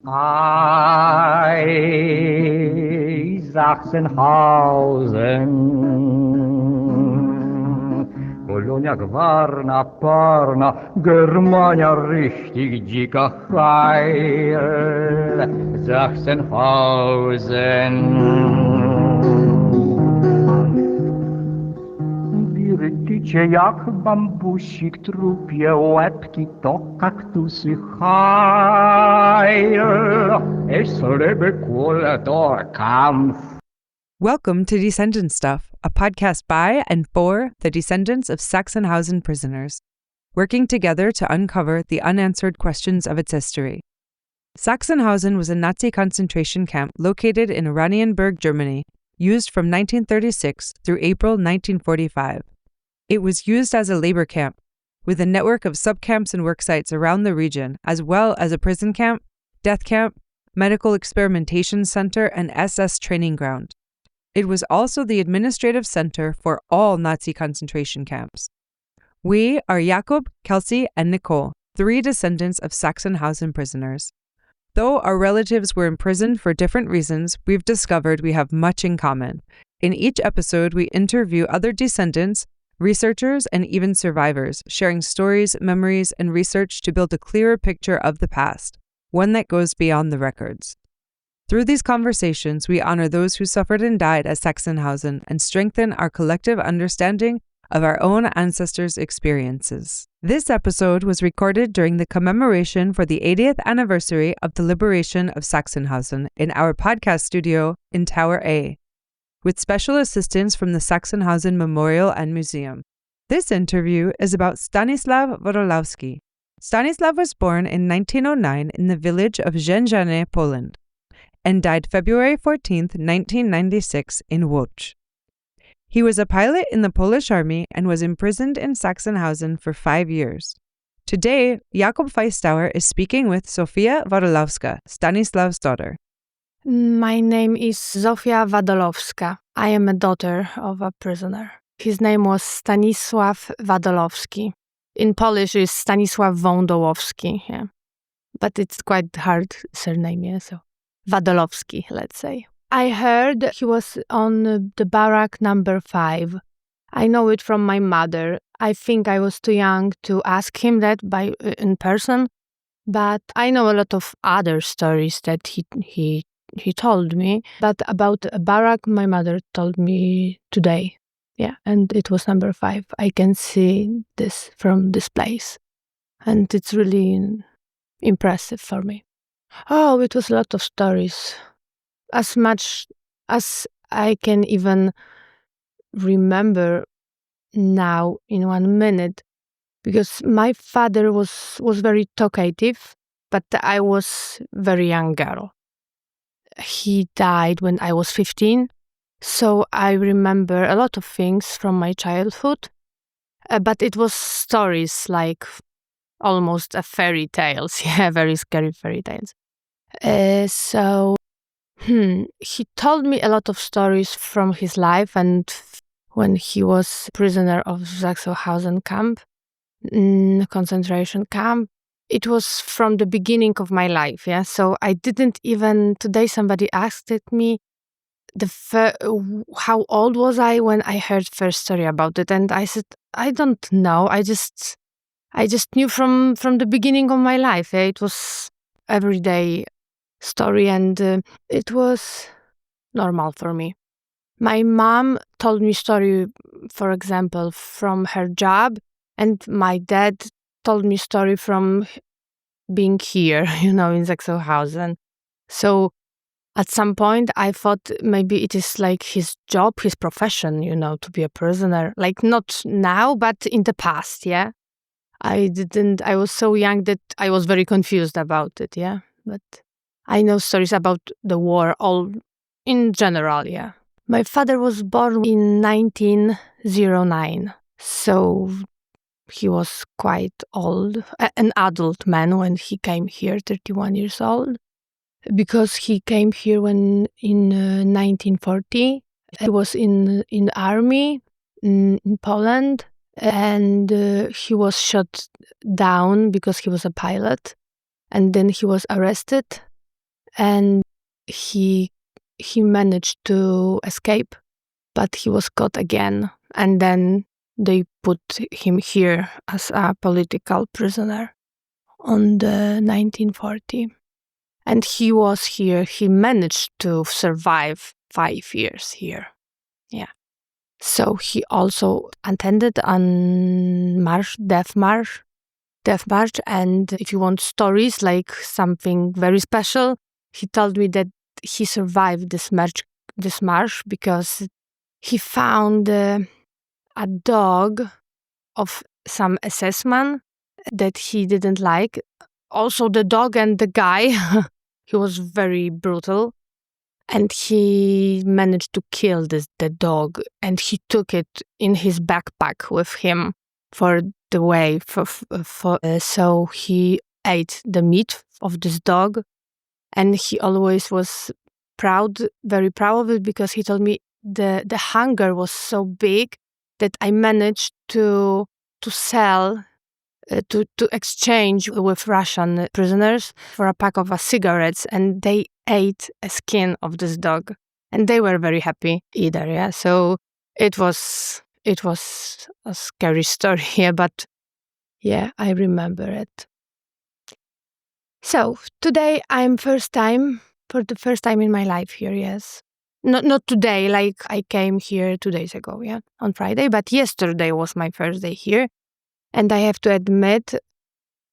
Hi, Sachsenhausen, Polonia gwarna, parna, Germania richtig dzika Heil, Sachsenhausen. Wirtycie jak bambusik, trupie łebki to kaktusy Heil, es lebe kule to Kampf. Welcome to Descendant Stuff, a podcast by and for the descendants of Sachsenhausen prisoners, working together to uncover the unanswered questions of its history. Sachsenhausen was a Nazi concentration camp located in Oranienburg, Germany, used from 1936 through April 1945. It was used as a labor camp, with a network of subcamps and worksites around the region, as well as a prison camp, death camp, medical experimentation center, and SS training ground. It was also the administrative center for all Nazi concentration camps. We are Jakub, Kelsey, and Nicole, three descendants of Sachsenhausen prisoners. Though our relatives were imprisoned for different reasons, we've discovered we have much in common. In each episode, we interview other descendants, researchers, and even survivors, sharing stories, memories, and research to build a clearer picture of the past, one that goes beyond the records. Through these conversations, we honor those who suffered and died at Sachsenhausen and strengthen our collective understanding of our own ancestors' experiences. This episode was recorded during the commemoration for the 80th anniversary of the liberation of Sachsenhausen in our podcast studio in Tower A, with special assistance from the Sachsenhausen Memorial and Museum. This interview is about Stanislaw Wadolowski. Stanislaw was born in 1909 in the village of Rzędziany, Poland, and died February 14, 1996 in Łódź. He was a pilot in the Polish army and was imprisoned in Sachsenhausen for 5 years. Today, Jakub Feistauer is speaking with Zofia Wadolowska, Stanisław's daughter. My name is Zofia Wadolowska. I am a daughter of a prisoner. His name was Stanisław Wadolowski. In Polish, it's Stanisław Wądołowski, yeah. But it's quite hard surname, yeah, so Wadolowski, let's say. I heard he was on the barrack number 5. I know it from my mother. I think I was too young to ask him that in person, but I know a lot of other stories that he told me. But about a barrack, my mother told me today. Yeah, and it was number 5. I can see this from this place, and it's really impressive for me. Oh, it was a lot of stories. As much as I can even remember now in 1 minute, because my father was very talkative, but I was very young girl. He died when I was 15, so I remember a lot of things from my childhood, but it was stories like almost a fairy tales, yeah, very scary fairy tales. He told me a lot of stories from his life and when he was prisoner of Sachsenhausen camp, concentration camp. It was from the beginning of my life, yeah. So I didn't even, today somebody asked me how old was I when I heard first story about it, and I said, I don't know. I just knew from the beginning of my life. Yeah? It was everyday story, and it was normal for me. My mom told me story, for example, from her job, and my dad told me story from being here, in Sachsenhausen. So at some point I thought maybe it is like his job, his profession, to be a prisoner. Like not now, but in the past, yeah. I was so young that I was very confused about it, yeah. But I know stories about the war all in general, yeah. My father was born in 1909, so he was quite old, an adult man when he came here, 31 years old, because he came here when in 1940. He was in army in Poland, and he was shot down because he was a pilot, and then he was arrested and he managed to escape, but he was caught again, and then they put him here as a political prisoner on the 1940. And he was here. He managed to survive 5 years here. Yeah. So he also attended on Death March. And if you want stories like something very special, he told me that he survived this march because he found a dog of some SS man that he didn't like. Also the dog and the guy, he was very brutal. And he managed to kill the dog, and he took it in his backpack with him for the way. So he ate the meat of this dog, and he always was very proud of it, because he told me the hunger was so big that I managed to sell. To exchange with Russian prisoners for a pack of cigarettes, and they ate a skin of this dog, and they were very happy either. Yeah, so it was a scary story. Yeah, but yeah, I remember it. So today I'm for the first time in my life here. Yes, not today. Like I came here 2 days ago. Yeah, on Friday, but yesterday was my first day here. And I have to admit,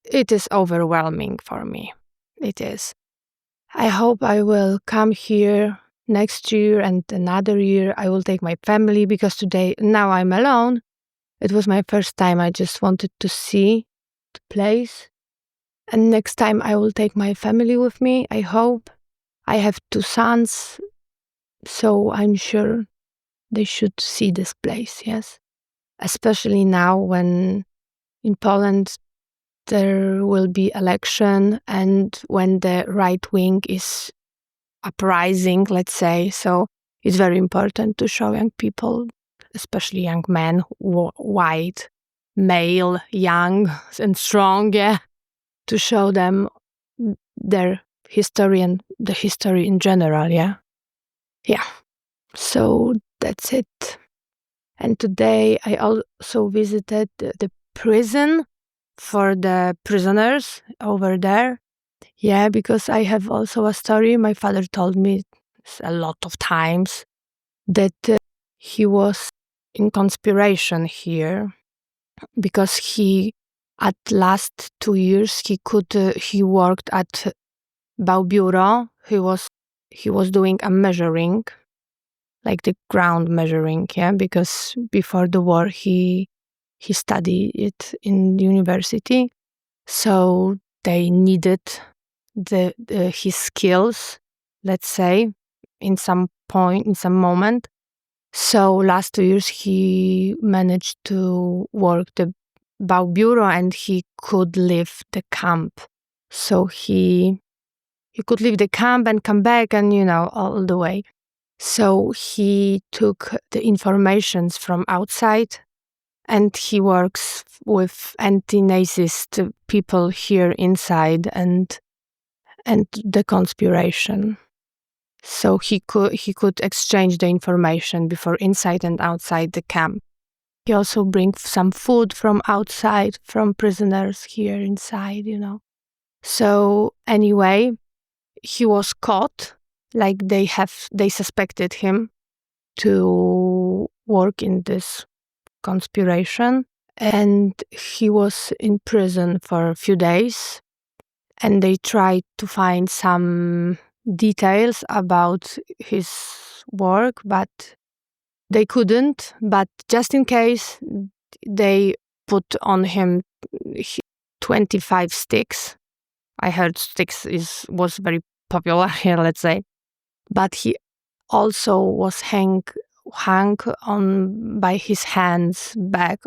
it is overwhelming for me. It is. I hope I will come here next year and another year. I will take my family, because now I'm alone. It was my first time. I just wanted to see the place. And next time I will take my family with me, I hope. I have 2 sons, so I'm sure they should see this place, yes. Especially now when in Poland, there will be election, and when the right wing is uprising, let's say. So it's very important to show young people, especially young men, white, male, young and strong, yeah, to show them their history and the history in general, yeah. Yeah, so that's it. And today I also visited the prison for the prisoners over there. Yeah, because I have also a story. My father told me a lot of times that he was in conspiration here, because at last 2 years he worked at Bałbiuro. He was doing a measuring, like the ground measuring, yeah, because before the war he studied it in university, so they needed his skills, let's say, in some moment. So last 2 years he managed to work the Bałbiuro, and he could leave the camp. So he could leave the camp and come back, and all the way. So he took the informations from outside, and he works with anti-Nazist people here inside and the conspiration. So he could exchange the information before inside and outside the camp. He also brings some food from outside, from prisoners here inside, So anyway, he was caught. Like they suspected him to work in this conspiration, and he was in prison for a few days, and they tried to find some details about his work, but they couldn't. But just in case, they put on him 25 sticks. I heard sticks was very popular here, let's say. But he also was hung on by his hands back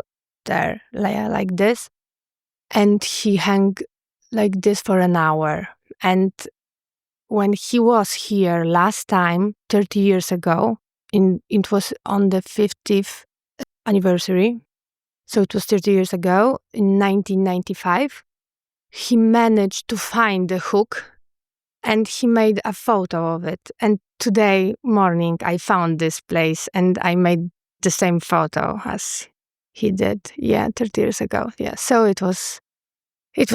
there, like this. And he hung like this for an hour. And when he was here last time, 30 years ago, it was on the 50th anniversary. So it was 30 years ago, in 1995, he managed to find the hook And he made a photo of it. And today morning, I found this place and I made the same photo as he did, 30 years ago. Yeah, so it was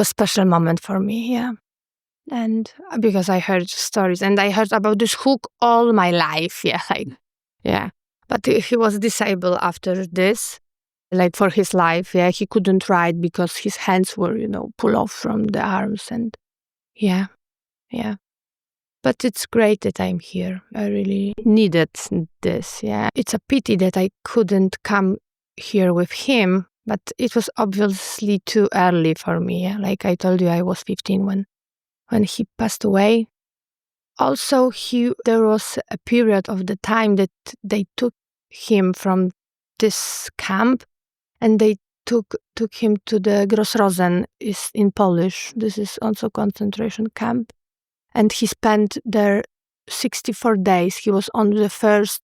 special moment for me, yeah. And because I heard stories and I heard about this hook all my life, yeah. But he was disabled after this, like for his life, yeah. He couldn't ride because his hands were, pull off from the arms and yeah. But it's great that I'm here. I really needed this, yeah. It's a pity that I couldn't come here with him, but it was obviously too early for me, yeah. Like I told you, I was 15 when he passed away. Also, there was a period of the time that they took him from this camp and they took him to the Grossrosen, is in Polish. This is also concentration camp. And he spent there 64 days. He was on the first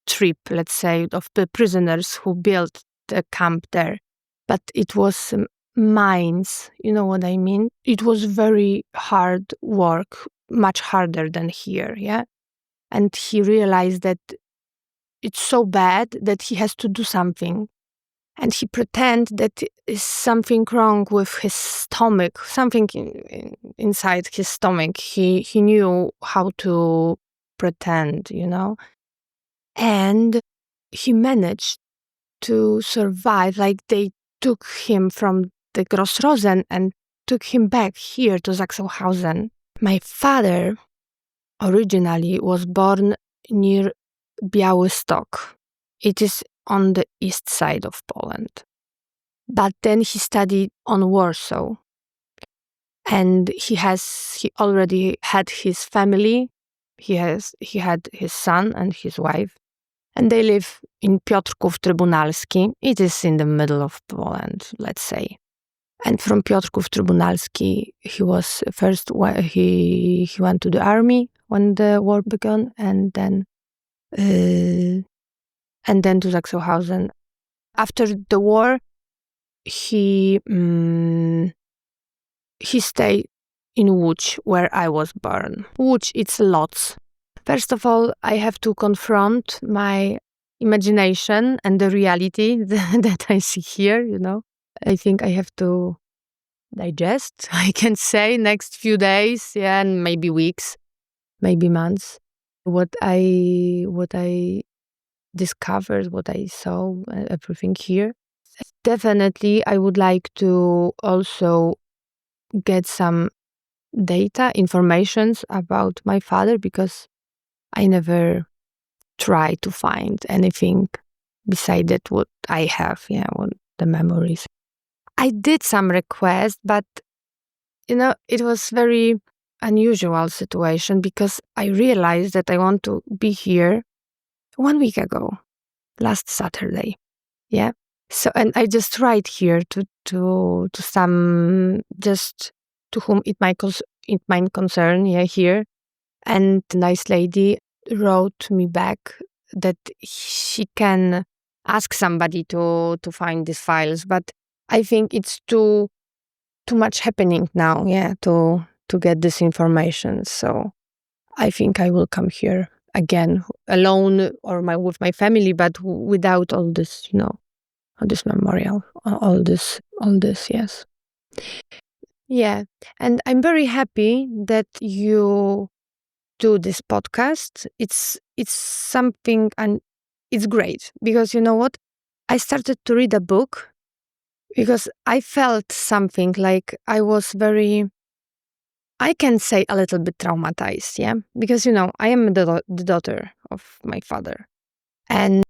trip, let's say, of the prisoners who built the camp there. But it was mines, you know what I mean? It was very hard work, much harder than here, yeah? And he realized that it's so bad that he has to do something. And he pretend that is something wrong with his stomach, something inside his stomach. He knew how to pretend, And he managed to survive. Like they took him from the Grossrosen and took him back here to Sachsenhausen. My father originally was born near Białystok. It is on the east side of Poland. But then he studied on Warsaw. And he already had his family. He had his son and his wife. And they live in Piotrków Trybunalski. It is in the middle of Poland, let's say. And from Piotrków Trybunalski, he was first, he went to the army when the war began, and then to Sachsenhausen. After the war, he stayed in Łódź, where I was born. Łódź, it's lots. First of all, I have to confront my imagination and the reality that I see here, I think I have to digest, I can say, next few days, and maybe weeks, maybe months, what I discovered, what I saw, everything here. Definitely, I would like to also get some data, informations about my father, because I never tried to find anything beside that what I have, what the memories. I did some requests, but, it was very unusual situation because I realized that I want to be here 1 week ago, last Saturday. Yeah. So, and I just write here to some, just to whom it might concern, here. And the nice lady wrote me back that she can ask somebody to find these files, but I think it's too much happening now, to get this information. So I think I will come here again, alone or with my family, but without all this, all this memorial, all this, yes. Yeah, and I'm very happy that you do this podcast. It's something, and it's great because you know what? I started to read a book because I felt something like I was I can say a little bit traumatized, because I am the daughter of my father. And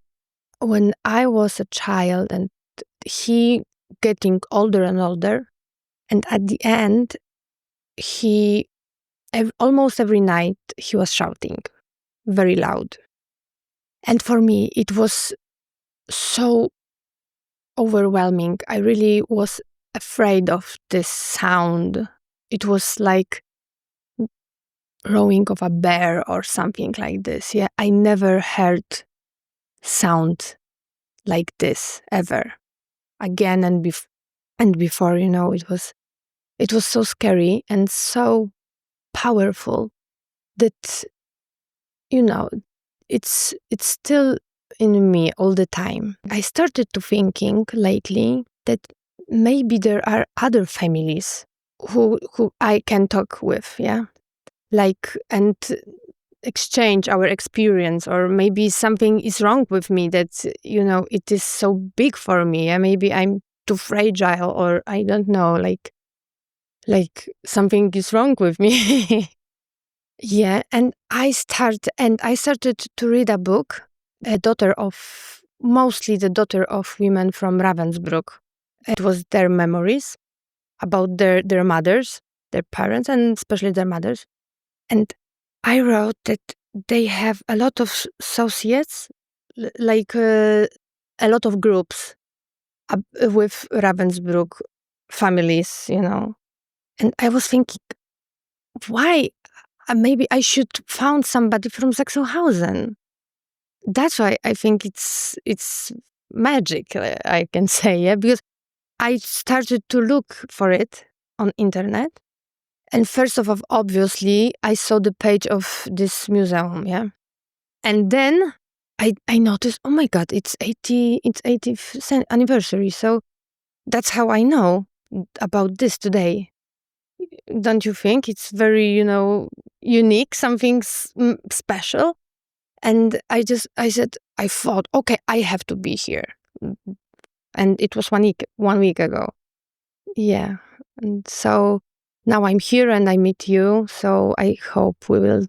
when I was a child and he getting older and older, and at the end, almost every night, he was shouting very loud. And for me, it was so overwhelming. I really was afraid of this sound. It was like roaring of a bear or something like this. Yeah, I never heard sound like this ever again and before. It was so scary and so powerful. that, it's still in me all the time. I started to thinking lately that maybe there are other families who I can talk with, and exchange our experience, or maybe something is wrong with me that, it is so big for me. Yeah? Maybe I'm too fragile, or I don't know, like something is wrong with me. Yeah, and I started to read a book, mostly the daughter of women from Ravensbrück. It was their memories about their mothers, their parents, and especially their mothers. And I wrote that they have a lot of associates, a lot of groups with Ravensbrück families, And I was thinking, why? Maybe I should found somebody from Sachsenhausen. That's why I think it's magic, I can say, yeah, because I started to look for it on internet. And first of all, obviously, I saw the page of this museum, yeah. And then I noticed, oh my God, it's 80th anniversary. So that's how I know about this today. Don't you think it's very, unique, something special? And I thought, okay, I have to be here. And it was 1 week ago. Yeah. And so now I'm here and I meet you. So I hope we will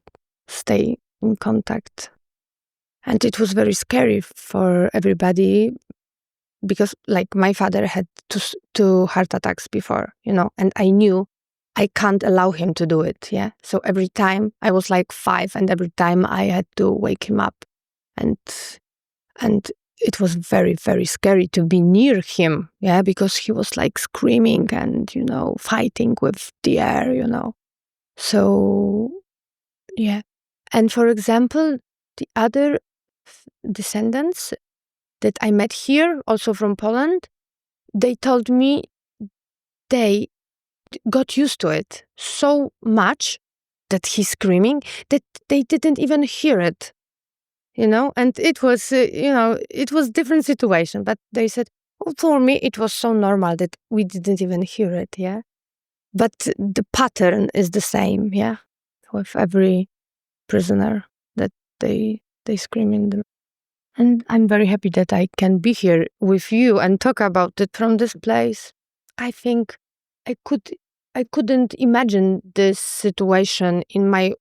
stay in contact. And it was very scary for everybody because, like, my father had two heart attacks before, and I knew I can't allow him to do it. Yeah. So every time I was like 5, and every time I had to wake him up, and it was very, very scary to be near him. Yeah, because he was like screaming and fighting with the air. So yeah. And for example, the other descendants that I met here, also from Poland, they told me they got used to it so much that he's screaming that they didn't even hear it, and it was, it was different situation, but they said, oh, for me, it was so normal that we didn't even hear it. Yeah. But the pattern is the same. Yeah. With every prisoner that they scream in them. And I'm very happy that I can be here with you and talk about it from this place. I think I couldn't imagine this situation in my,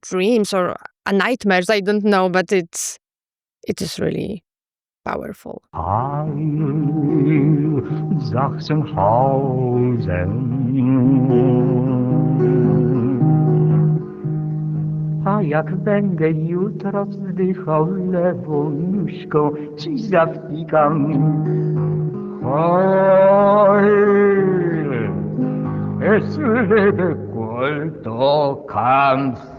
dreams or nightmares. I don't know, but it is really powerful. Heil Sachsenhausen. A jak będę jutro wzdychał lewą nóżką, ci zawtikam. Heil, es lebe Kulturkampf.